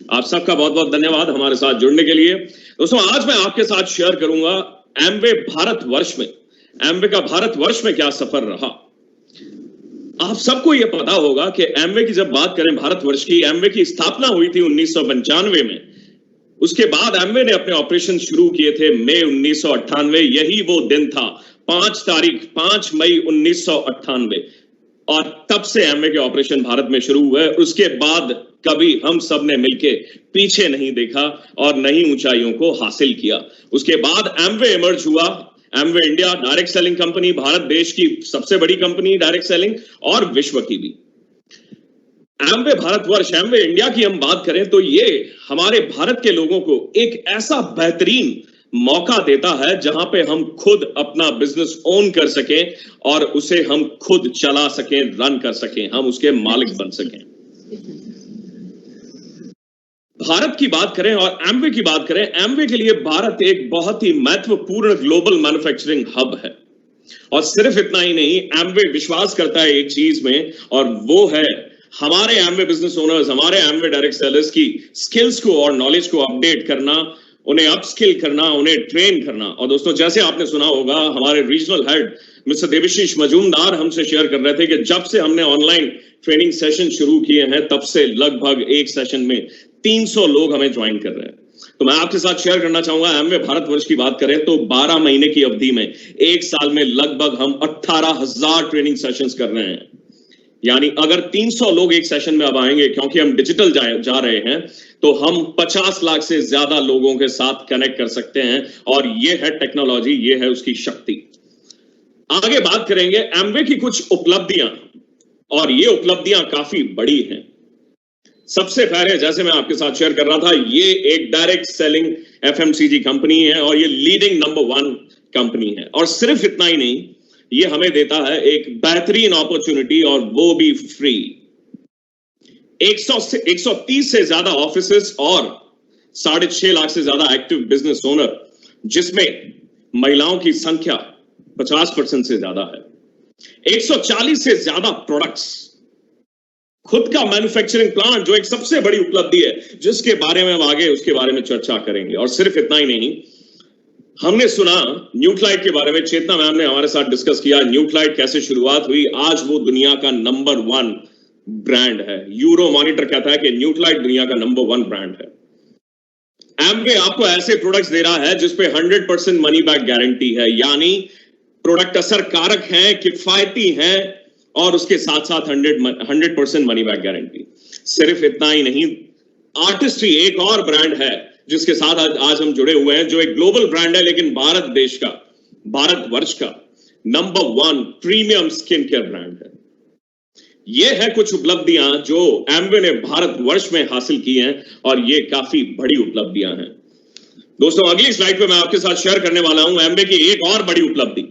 आप सबका बहुत बहुत धन्यवाद हमारे साथ जुड़ने के लिए। दोस्तों, आज मैं आपके साथ शेयर करूंगा एमवे भारतवर्ष में, एमवे का भारतवर्ष में क्या सफर रहा। आप सबको यह पता होगा कि एमवे की जब बात करें भारतवर्ष की, एमवे की स्थापना हुई थी 1995 में। उसके बाद एमवे ने अपने ऑपरेशन शुरू किए थे मई 1998। यही वो दिन था 5 मई 1998 और तब से एमवे के ऑपरेशन भारत में शुरू हुए। उसके बाद कभी हम सब ने मिलके पीछे नहीं देखा और नई ऊंचाइयों को हासिल किया। उसके बाद एमवे इमर्ज हुआ, Amway India direct selling company, Bharat देश की सबसे बड़ी कंपनी डायरेक्ट सेलिंग और विश्व की भी। एमवे भारतवर्ष, एमवे इंडिया की हम बात करें तो ये हमारे भारत के लोगों को एक ऐसा बेहतरीन मौका देता है जहां पे हम खुद अपना बिजनेस ओन कर सकें और उसे हम खुद चला सकें, रन कर सकें, हम उसके मालिक बन सकें। भारत की बात करें और एमवे की बात करें, एमवे के लिए भारत एक बहुत ही महत्वपूर्ण ग्लोबल मैन्युफैक्चरिंग हब है। और सिर्फ इतना ही नहीं, एमवे विश्वास करता है एक चीज में और वो है हमारे एमवे बिजनेस ओनर्स, हमारे एमवे डायरेक्ट सेलर्स की स्किल्स को और नॉलेज को अपडेट करना, उन्हें अपस्किल करना, उन्हें ट्रेन करना। और दोस्तों, जैसे आपने सुना होगा, हमारे regional head mister Devashish Majumdar हमसे शेयर कर रहे थे कि जब से हमने ऑनलाइन ट्रेनिंग सेशन शुरू किए हैं तब से लगभग एक सेशन में 300 लोग हमें ज्वाइन कर रहे हैं। तो मैं आपके साथ शेयर करना चाहूंगा, एमवे भारतवर्ष की बात करें तो 12 महीने की अवधि में, एक साल में लगभग हम 18,000 ट्रेनिंग सेशंस कर रहे हैं। यानी अगर 300 लोग एक सेशन में अब आएंगे, क्योंकि हम डिजिटल जा रहे हैं, तो हम 50 लाख से ज्यादा लोगों के साथ कनेक्ट कर सकते हैं और ये है टेक्नोलॉजी, ये है उसकी शक्ति। आगे बात करेंगे एमवे की कुछ उपलब्धियां और ये उपलब्धियां काफी बड़ी हैं। सबसे पहले, जैसे मैं आपके साथ शेयर कर रहा था, ये एक डायरेक्ट सेलिंग एफएमसीजी कंपनी है और ये लीडिंग नंबर 1 कंपनी है। और सिर्फ इतना ही नहीं, ये हमें देता है एक बेहतरीन अपॉर्चुनिटी और वो भी फ्री। 130 से ज्यादा ऑफिसेस और 6.5 लाख से ज्यादा एक्टिव बिजनेस ओनर, जिसमें महिलाओं की संख्या 50% से ज्यादा है। 140 से ज्यादा प्रोडक्ट्स, खुद का मैन्युफैक्चरिंग प्लांट, जो एक सबसे बड़ी उपलब्धि है, जिसके बारे में हम आगे उसके बारे में चर्चा करेंगे। और सिर्फ इतना ही नहीं, हमने सुना न्यूक्लाइड के बारे में, चेतना मैम ने हमारे साथ डिस्कस किया न्यूक्लाइड कैसे शुरुआत हुई। आज वो दुनिया का नंबर 1 ब्रांड है। यूरो मॉनिटर कहता है कि न्यूक्लाइड दुनिया का नंबर 1 ब्रांड है। एमवे आपको ऐसे प्रोडक्ट्स दे रहा है जिसपे 100% मनी बैक गारंटी है, यानी प्रोडक्ट असरकारक हैं, किफायती हैं और उसके साथ साथ 100% मनी बैक गारंटी। सिर्फ इतना ही नहीं, आर्टिस्ट्री एक और ब्रांड है जिसके साथ आज हम जुड़े हुए हैं, जो एक ग्लोबल ब्रांड है लेकिन भारत देश का, भारतवर्ष का number 1 premium skin care brand है। ये है कुछ उपलब्धियां जो एमवे ने भारतवर्ष में हासिल की हैं और ये काफी बड़ी उपलब्धियां हैं। दोस्तों, अगली स्लाइड पे मैं आपके साथ शेयर करने वाला हूं एमवे की एक और बड़ी उपलब्धि,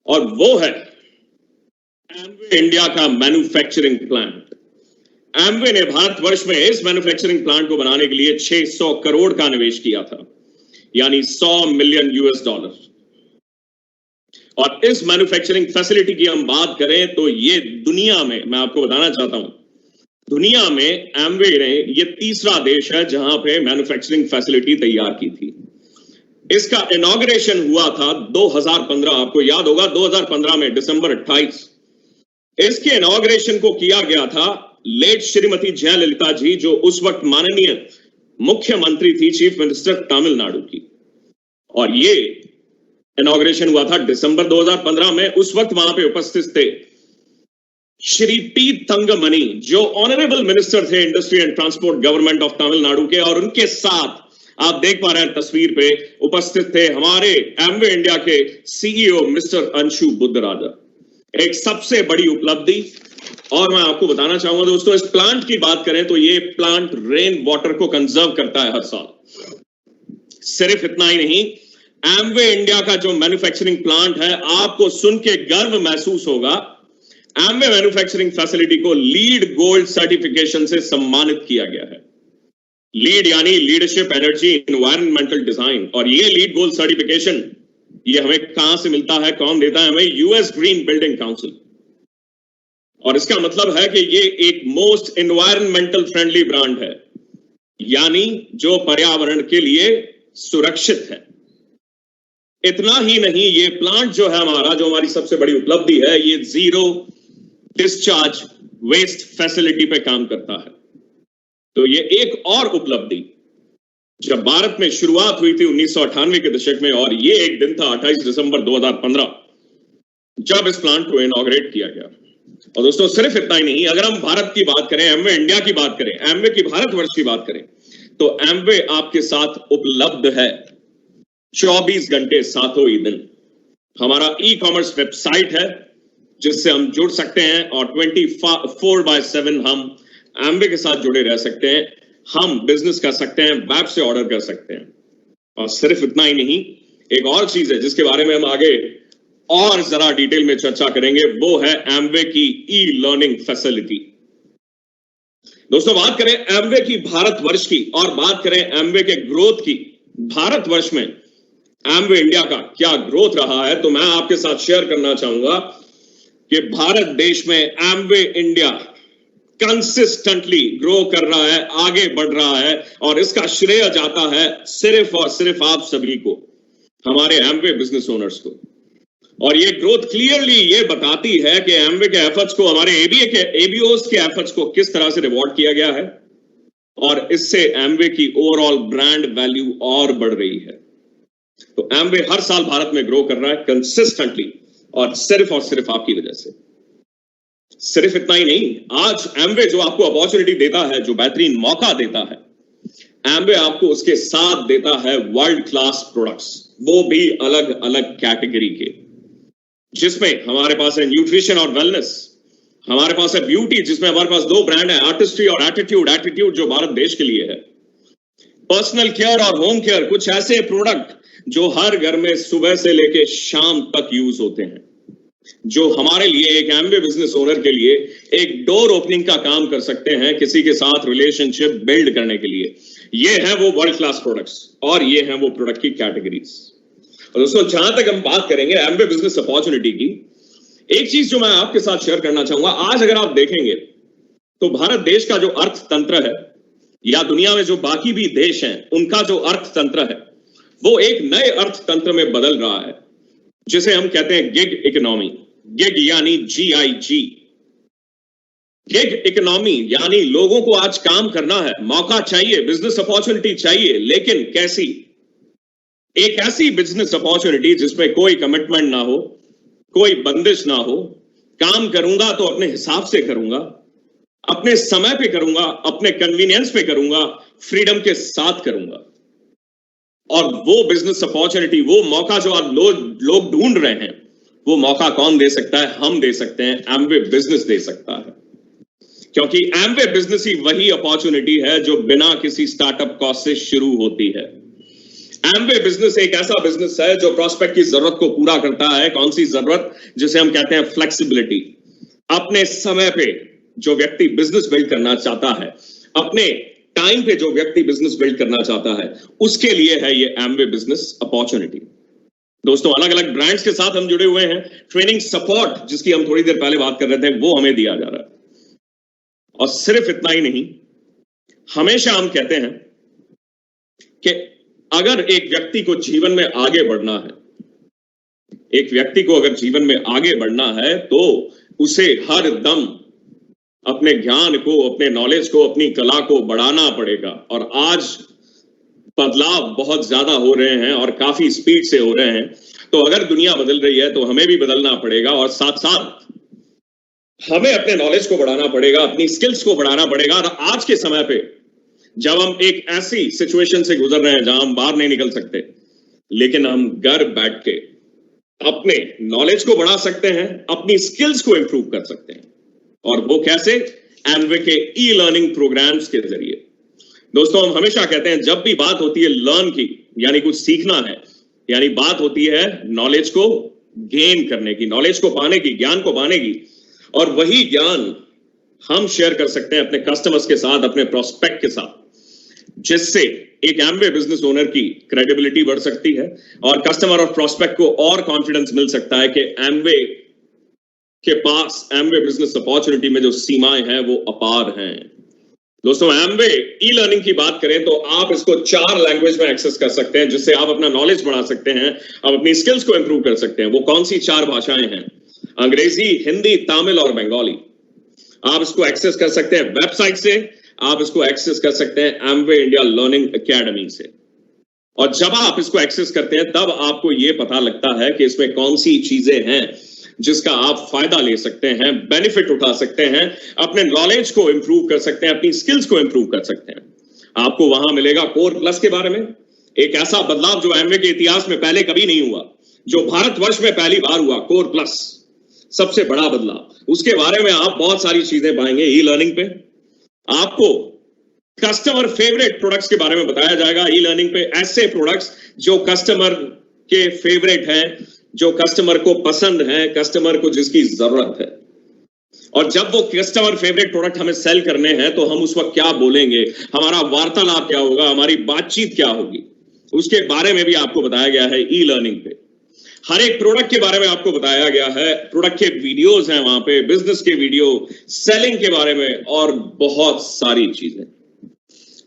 और वो है एमवे इंडिया का मैन्युफैक्चरिंग प्लांट। एमवे ने भारतवर्ष में इस मैन्युफैक्चरिंग प्लांट को बनाने के लिए 600 करोड़ का निवेश किया था, यानी $100 मिलियन। और इस मैन्युफैक्चरिंग फैसिलिटी की हम बात करें तो ये दुनिया में, मैं आपको बताना चाहता हूं, दुनिया में एमवे ने ये तीसरा देश है जहां पे मैन्युफैक्चरिंग फैसिलिटी तैयार की थी। इसका इनॉग्रेशन हुआ था 2015, आपको याद होगा 2015 में दिसंबर 28। इसके इनॉग्रेशन को किया गया था लेट श्रीमती जयललिता जी, जो उस वक्त माननीय मुख्यमंत्री थी, चीफ मिनिस्टर तमिलनाडु की। और ये इनॉग्रेशन हुआ था दिसंबर 2015 में। उस वक्त वहां पे उपस्थित थे श्री टी तंगमणि, जो ऑनरेबल मिनिस्टर थे industry and transport government of Tamil Nadu के, और उनके साथ आप देख पा रहे हैं तस्वीर पे उपस्थित थे हमारे एमवे इंडिया के सीईओ मिस्टर अंशु बुद्धराजा। एक सबसे बड़ी उपलब्धि। और मैं आपको बताना चाहूंगा दोस्तों, इस प्लांट की बात करें तो ये प्लांट रेन वाटर को कंजर्व करता है हर साल। सिर्फ इतना ही नहीं, एमवे इंडिया का जो मैन्युफैक्चरिंग प्लांट है, आपको सुन के गर्व महसूस होगा, एमवे मैन्युफैक्चरिंग फैसिलिटी को लीड गोल्ड सर्टिफिकेशन से सम्मानित किया गया है। लीड यानी लीडरशिप, एनर्जी, एनवायरमेंटल डिजाइन। और ये लीड गोल्ड सर्टिफिकेशन ये हमें कहां से मिलता है, कौन देता है हमें? US green building council. और इसका मतलब है कि ये एक मोस्ट एनवायरमेंटल फ्रेंडली ब्रांड है, यानी जो पर्यावरण के लिए सुरक्षित है। इतना ही नहीं, ये प्लांट जो है हमारा, जो हमारी सबसे बड़ी उपलब्धि है, ये जीरो डिस्चार्ज वेस्ट फैसिलिटी पे काम करता है। तो ये एक और उपलब्धि, जब भारत में शुरुआत हुई थी 1998 के दशक में, और ये एक दिन था 28 दिसंबर 2015, जब इस प्लांट को इनॉग्रेट किया गया। और दोस्तों सिर्फ इतना ही नहीं, अगर हम भारत की बात करें, एमवे इंडिया की बात करें, एमवे की भारतवर्ष की बात करें, तो एमवे आपके साथ उपलब्ध है 24 घंटे सातों ही दिन। हमारा ई कॉमर्स वेबसाइट है जिससे हम जुड़ सकते हैं, और 24/7 हम एमवे के साथ जुड़े रह सकते हैं। हम बिजनेस कर सकते हैं, वेब से ऑर्डर कर सकते हैं। और सिर्फ इतना ही नहीं, एक और चीज है जिसके बारे में हम आगे और जरा डिटेल में चर्चा करेंगे, वो है एमवे की ई लर्निंग फैसिलिटी। दोस्तों बात करें एमवे की भारतवर्ष की, और बात करें एमवे के ग्रोथ की, भारतवर्ष में एमवे इंडिया का क्या ग्रोथ रहा है, तो मैं आपके साथ शेयर करना चाहूंगा कि भारत देश में एमवे इंडिया कंसिस्टेंटली ग्रो कर रहा है, आगे बढ़ रहा है, और इसका श्रेय जाता है सिर्फ और सिर्फ आप सभी को, हमारे एमवे बिजनेस ओनर्स को। और ये ग्रोथ क्लियरली ये बताती है कि एमवे के एफर्ट्स को, हमारे एबीओस के एफर्ट्स को किस तरह से रिवॉर्ड किया गया है, और इससे एमवे की ओवरऑल ब्रांड वैल्यू और बढ़ रही है। तो एमवे हर साल भारत में ग्रो कर रहा है कंसिस्टेंटली, और सिर्फ आपकी वजह से। सिर्फ इतना ही नहीं, आज एमवे जो आपको अपॉर्चुनिटी देता है, जो बेहतरीन मौका देता है, एमवे आपको उसके साथ देता है वर्ल्ड क्लास प्रोडक्ट्स, वो भी अलग अलग कैटेगरी के, जिसमें हमारे पास है न्यूट्रिशन और वेलनेस, हमारे पास है ब्यूटी, जिसमें हमारे पास 2 ब्रांड है, आर्टिस्ट्री और एटीट्यूड जो भारत देश के लिए है, पर्सनल केयर और होम केयर, कुछ ऐसे प्रोडक्ट जो हर घर में सुबह से लेकर शाम तक यूज होते हैं, जो हमारे लिए, एक एमवे बिजनेस ओनर के लिए एक डोर ओपनिंग का काम कर सकते हैं किसी के साथ रिलेशनशिप बिल्ड करने के लिए। ये है वो वर्ल्ड क्लास प्रोडक्ट्स, और ये हैं वो प्रोडक्ट की कैटेगरीज। और दोस्तों जहां तक हम बात करेंगे एमवे बिजनेस अपॉर्चुनिटी की, एक चीज जो मैं आपके साथ शेयर करना चाहूंगा, आज अगर आप देखेंगे तो भारत देश का जो अर्थतंत्र है, या दुनिया में जो बाकी भी देश हैं उनका जो अर्थतंत्र है, वो एक नए अर्थतंत्र में बदल रहा है, जिसे हम कहते हैं गिग इकोनॉमी। गिग यानी GIG, गिग इकोनॉमी यानी लोगों को आज काम करना है, मौका चाहिए, बिजनेस अपॉर्चुनिटी चाहिए, लेकिन कैसी? एक ऐसी बिजनेस अपॉर्चुनिटी जिसमें कोई कमिटमेंट ना हो, कोई बंदिश ना हो, काम करूंगा तो अपने हिसाब से करूंगा, अपने समय पे करूंगा, अपने कन्वीनियंस पे करूंगा, फ्रीडम के साथ करूंगा। और वो बिजनेस अपॉर्चुनिटी, वो मौका जो आप लोग ढूंढ रहे हैं, वो मौका कौन दे सकता है? हम दे सकते हैं, एमवे बिजनेस दे सकता है। क्योंकि एमवे बिजनेस ही वही अपॉर्चुनिटी है जो बिना किसी स्टार्टअप कॉस्ट से शुरू होती है। एमवे बिजनेस एक ऐसा बिजनेस है जो प्रोस्पेक्ट की जरूरत को पूरा करता है। कौन सी जरूरत? जिसे हम कहते हैं फ्लेक्सिबिलिटी। अपने समय पे जो व्यक्ति बिजनेस बिल्ड करना चाहता है, अपने टाइम पे जो व्यक्ति बिजनेस बिल्ड करना चाहता है, उसके लिए है ये एमवे बिजनेस अपॉर्चुनिटी। दोस्तों, अलग अलग ब्रांड्स के साथ हम जुड़े हुए हैं। ट्रेनिंग सपोर्ट जिसकी हम थोड़ी देर पहले बात कर रहे थे, वो हमें दिया जा रहा है। और सिर्फ इतना ही नहीं, हमेशा हम कहते हैं कि अगर एक व्यक्ति को जीवन में आगे बढ़ना है, एक व्यक्ति को अगर जीवन में आगे बढ़ना है, तो उसे हर दम अपने ज्ञान को, अपने नॉलेज को, अपनी कला को बढ़ाना पड़ेगा। और आज बदलाव बहुत ज्यादा हो रहे हैं और काफी स्पीड से हो रहे हैं। तो अगर दुनिया बदल रही है तो हमें भी बदलना पड़ेगा, और साथ साथ हमें अपने नॉलेज को बढ़ाना पड़ेगा, अपनी स्किल्स को बढ़ाना पड़ेगा। और आज के समय पे जब हम एक ऐसी सिचुएशन से गुजर रहे हैं जहां हम बाहर नहीं निकल सकते, लेकिन हम घर बैठ के अपने नॉलेज को बढ़ा सकते हैं, अपनी स्किल्स को इंप्रूव कर सकते हैं। और वो कैसे? एमवे के ई लर्निंग प्रोग्राम्स के जरिए। दोस्तों, हम हमेशा कहते हैं जब भी बात होती है लर्न की, यानी कुछ सीखना है, यानी बात होती है नॉलेज को गेन करने की, नॉलेज को पाने की, ज्ञान को पाने की, और वही ज्ञान हम शेयर कर सकते हैं अपने कस्टमर्स के साथ, अपने प्रोस्पेक्ट के साथ, जिससे एक एमवे बिजनेस ओनर की क्रेडिबिलिटी बढ़ सकती है और कस्टमर और प्रोस्पेक्ट को और कॉन्फिडेंस मिल सकता है कि एमवे के पास, एमवे बिजनेस अपॉर्चुनिटी में जो सीमाएं हैं वो अपार हैं। दोस्तों, एमवे ई लर्निंग की बात करें तो आप इसको 4 लैंग्वेज में एक्सेस कर सकते हैं, जिससे आप अपना नॉलेज बढ़ा सकते हैं, आप अपनी स्किल्स को इंप्रूव कर सकते हैं। वो कौन सी 4 भाषाएं हैं? अंग्रेजी, हिंदी, तमिल और बंगाली। आप इसको एक्सेस कर सकते हैं वेबसाइट से, आप इसको एक्सेस कर सकते हैं एमवे इंडिया लर्निंग एकेडमी से। और जब आप इसको एक्सेस करते हैं तब आपको यह पता लगता है कि इसमें कौन सी चीजें हैं जिसका आप फायदा ले सकते हैं, बेनिफिट उठा सकते हैं, अपने नॉलेज को इंप्रूव कर सकते हैं, अपनी स्किल्स को इंप्रूव कर सकते हैं। आपको वहां मिलेगा कोर प्लस के बारे में, एक ऐसा बदलाव जो एमवे के इतिहास में पहले कभी नहीं हुआ, जो भारतवर्ष में पहली बार हुआ। कोर प्लस सबसे बड़ा बदलाव, उसके बारे में आप बहुत सारी चीजें पाएंगे ई लर्निंग पे। आपको कस्टमर फेवरेट प्रोडक्ट्स के बारे में बताया जाएगा ई लर्निंग पे, ऐसे प्रोडक्ट्स जो कस्टमर के फेवरेट हैं, जो कस्टमर को पसंद है, कस्टमर को जिसकी जरूरत है। और जब वो कस्टमर फेवरेट प्रोडक्ट हमें सेल करने हैं तो हम उस वक्त क्या बोलेंगे, हमारा वार्तालाप क्या होगा, हमारी बातचीत क्या होगी, उसके बारे में भी आपको बताया गया है ई लर्निंग पे। हर एक प्रोडक्ट के बारे में आपको बताया गया है, प्रोडक्ट के वीडियोस हैं वहां पे, बिजनेस के वीडियो, सेलिंग के बारे में और बहुत सारी चीजें।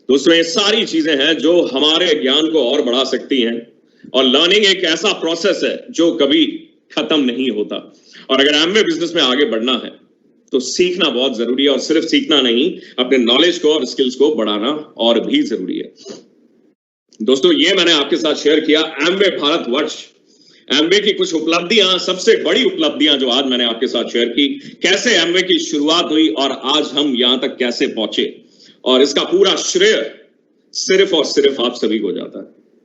दोस्तों, ये सारी चीजें हैं जो हमारे ज्ञान को और बढ़ा सकती हैं। और लर्निंग एक ऐसा प्रोसेस है जो कभी खत्म नहीं होता। और अगर एमवे बिजनेस में आगे बढ़ना है तो सीखना बहुत जरूरी है, और सिर्फ सीखना नहीं, अपने नॉलेज को और स्किल्स को बढ़ाना और भी जरूरी है। दोस्तों, ये मैंने आपके साथ शेयर किया एमवे भारतवर्ष, एमवे की कुछ उपलब्धियां, सबसे बड़ी उपलब्धियां जो आज मैंने आपके साथ शेयर की, कैसे एमवे की शुरुआत हुई और आज हम यहां तक कैसे पहुंचे। और इसका पूरा श्रेय सिर्फ और सिर्फ आप सभी को जाता है।